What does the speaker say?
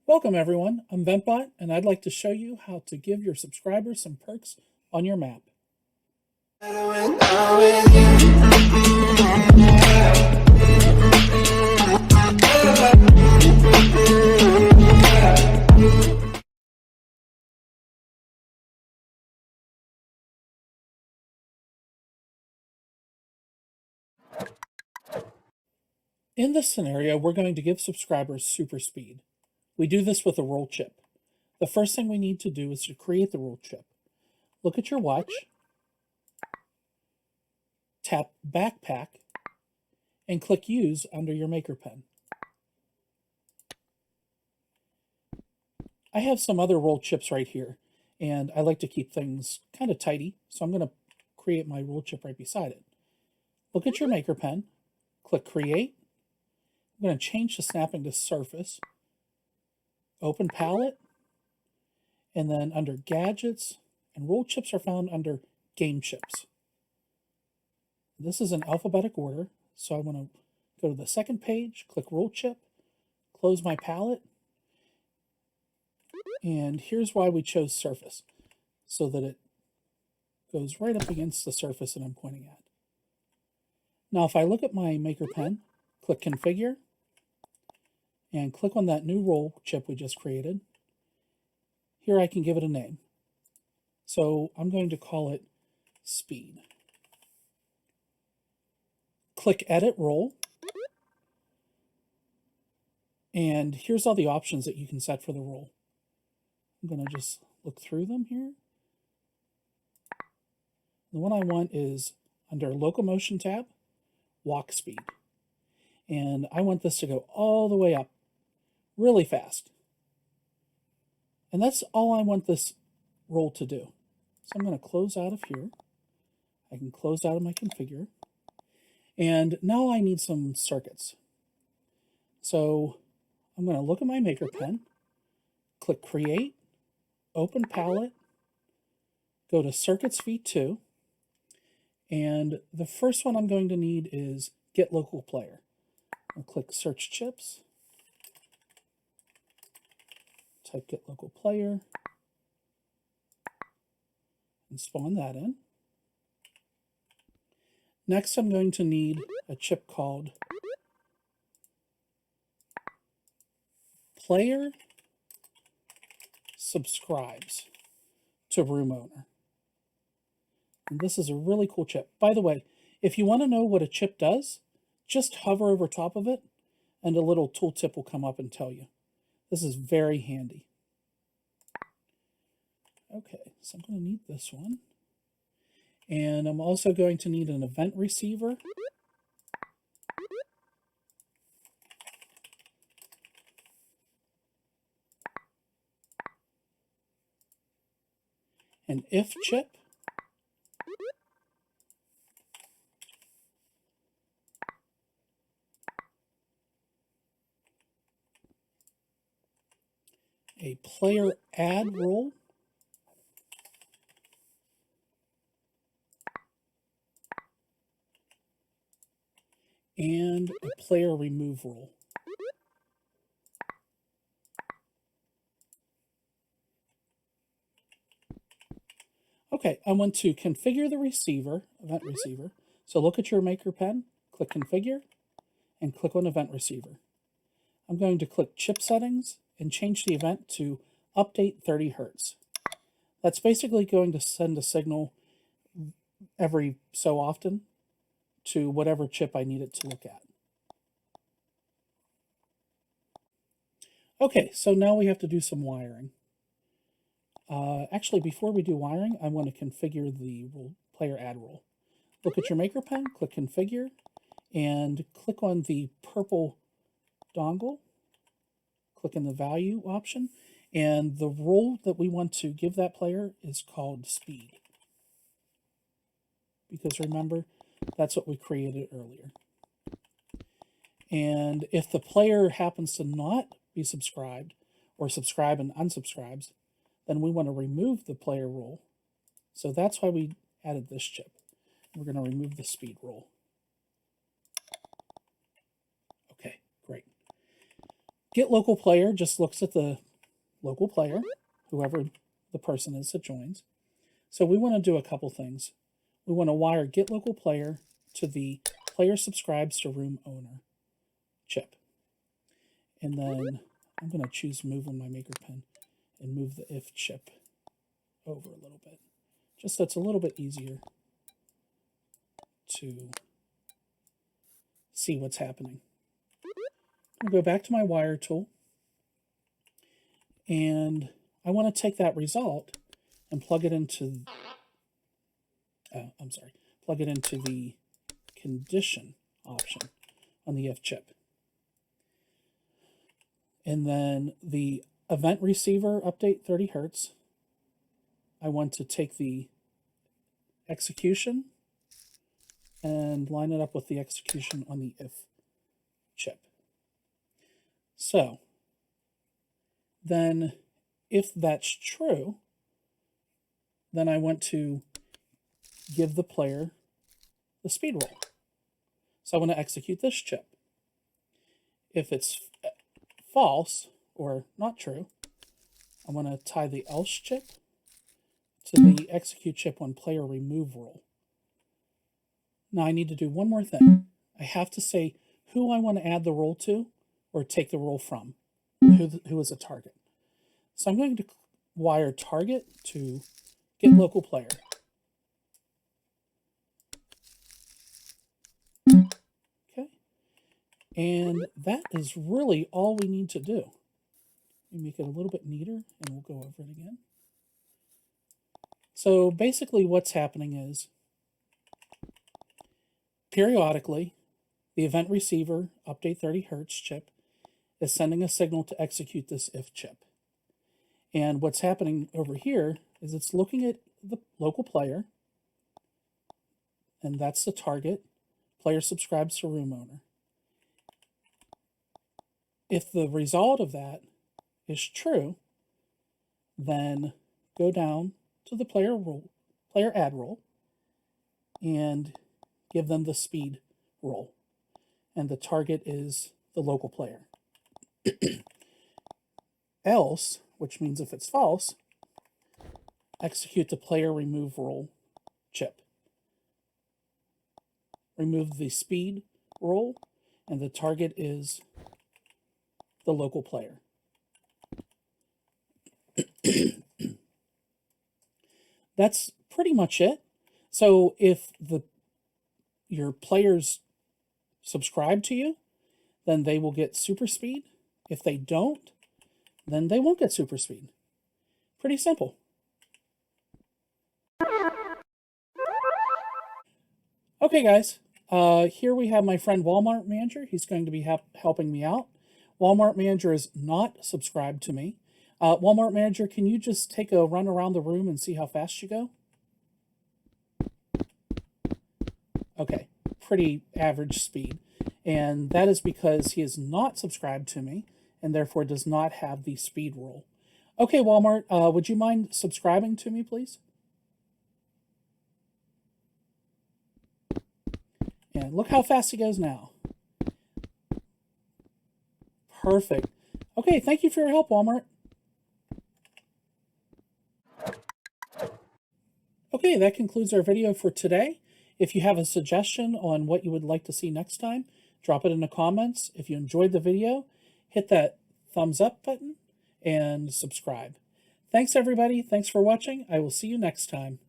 Welcome everyone, I'm VentBot and I'd like to show you how to give your subscribers some perks on your map. In this scenario, we're going to give subscribers super speed. We do this with a roll chip. The first thing we need to do is to create the roll chip. Look at your watch, tap Backpack, and click Use under your Maker Pen. I have some other roll chips right here, and I like to keep things kind of tidy, so I'm going to create my roll chip right beside it. Look at your Maker Pen, click Create. I'm going to change the snapping to Surface, open Palette, and then under Gadgets, and roll chips are found under Game Chips. This is in alphabetic order, so I want to go to the second page, click Roll Chip, close my palette, and here's why we chose Surface, so that it goes right up against the surface that I'm pointing at. Now if I look at my Maker Pen, click Configure, and click on that new roll chip we just created. Here I can give it a name. So I'm going to call it Speed. Click Edit Roll. And here's all the options that you can set for the roll. I'm going to just look through them here. The one I want is under Locomotion tab, Walk Speed. And I want this to go all the way up really fast. And that's all I want this roll to do. So I'm going to close out of here. I can close out of my configure. And now I need some circuits. So I'm going to look at my Maker Pen, click Create, open Palette, go to Circuits V2, and the first one I'm going to need is Get Local Player. I'll click Search Chips, type Get Local Player, and spawn that in. Next, I'm going to need a chip called Player Subscribes to Room Owner. And this is a really cool chip. By the way, if you want to know what a chip does, just hover over top of it and a little tooltip will come up and tell you. This is very handy. Okay, so I'm going to need this one. And I'm also going to need an event receiver. An if chip. A player add roll. And a player remove roll. Okay, I want to configure the receiver, event receiver. So look at your Maker Pen, click Configure, and click on Event Receiver. I'm going to click Chip Settings and change the event to Update 30 Hertz. That's basically going to send a signal every so often to whatever chip I need it to look at. Okay, so now we have to do some wiring. Actually, before we do wiring, I want to configure the player add roll. Look at your Maker Pen, click Configure, and click on the purple dongle. Click in the value option, and the roll that we want to give that player is called Speed. Because remember, that's what we created earlier. And if the player happens to not be subscribed, or subscribe and unsubscribes, then we want to remove the player roll. So that's why we added this chip. We're going to remove the speed roll. Okay, great. Get local player just looks at the local player, whoever the person is that joins. So we want to do a couple things. We want to wire get local player to the player subscribes to room owner chip. And then I'm going to choose move on my maker pen and move the if chip over a little bit. Just so it's a little bit easier to see what's happening. I'm going to go back to my wire tool. And I want to take that result and plug it into, plug it into the condition option on the if chip. And then the event receiver update 30 Hertz. I want to take the execution and line it up with the execution on the if chip. So then if that's true, then I want to give the player the speed roll. So I want to execute this chip. If it's false or not true, I want to tie the else chip to the execute chip on player remove roll. Now I need to do one more thing. I have to say who I want to add the roll to or take the roll from, who is a target. So I'm going to wire target to get local player. Okay. And that is really all we need to do. Let me make it a little bit neater and we'll go over it again. So basically what's happening is periodically the event receiver update 30 Hertz chip is sending a signal to execute this if chip. And what's happening over here is it's looking at the local player, and that's the target. Player subscribes to room owner. If the result of that is true, then go down to the player add roll and give them the speed roll. And the target is the local player. Else, which means if it's false, execute the player remove roll chip. Remove the speed roll, and the target is the local player. That's pretty much it. So if your players subscribe to you, then they will get super speed. If they don't, then they won't get super speed. Pretty simple. Okay, guys. Here we have my friend Walmart Manager. He's going to be helping me out. Walmart Manager is not subscribed to me. Walmart Manager, can you just take a run around the room and see how fast you go? Okay, pretty average speed. And that is because he is not subscribed to me and therefore does not have the speed roll. Okay, Walmart, would you mind subscribing to me, please? And look how fast he goes now. Perfect. Okay, thank you for your help, Walmart. Okay, that concludes our video for today. If you have a suggestion on what you would like to see next time, drop it in the comments. If you enjoyed the video, hit that thumbs up button and subscribe. Thanks, everybody. Thanks for watching. I will see you next time.